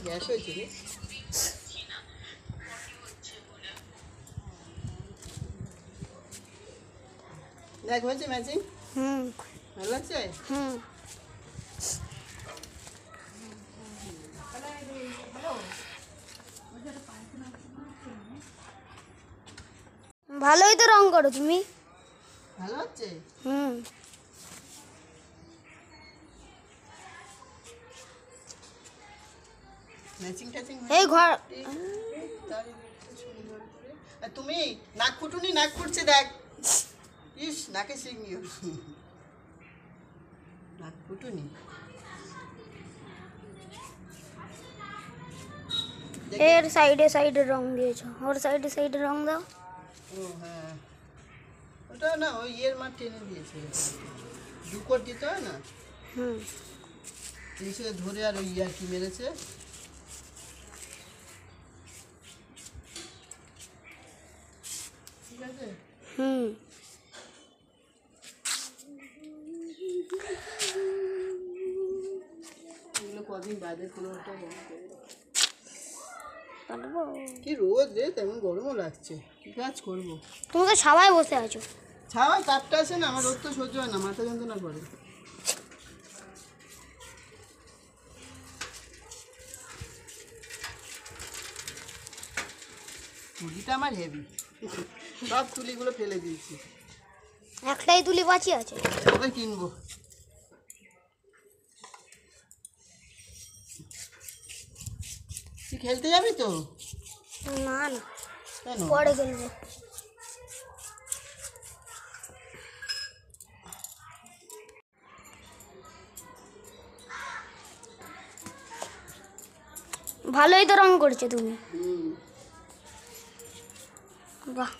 Gas হয়েছে রে। দেখ হয়েছে ম্যাচিং। ভালো লাগছে। ভালোই তো রং করো তুমি। ভালো হচ্ছে। ম্যাচিং ট্যাচিং এই ঘর তুমি নাক ফুটুনি, নাক ফুটছে দেখ। ইস নাকে শিখনি নাক ফুটুনি। এর সাইডে সাইডে রং দিয়েছো, ওর সাইডে সাইডে রং দাও। ও হ্যাঁ, ওটা না ওই ইয়ের মাঠ টেনে দিয়েছে, দুকর দিতে হয় না। এসে ধরে আর ওই ইয়ার কি মেরেছে। ঠিক আছে। এগুলো কদিন বাদে কোনোটা কি রোদ রে, তেমন গরমও লাগছে। কি কাজ করবো? তুমি তো ছাওয়ায় বসে আছো। ছাওয়ায় তাপটা আসে না, আমার রোদ তো সহ্য হয় না, মাথা যন্ত্রণা করে। তুলিটা আমার হেভি, সব তুলিগুলো ফেলে দিয়েছি। একটাই তুলি বাঁচি আছে, ওই কিনবো। তুই খেলতে যাবি তো? না না, কেন? পরে খেলবো। ভালোই তো রং করছো তুমি। বাহ।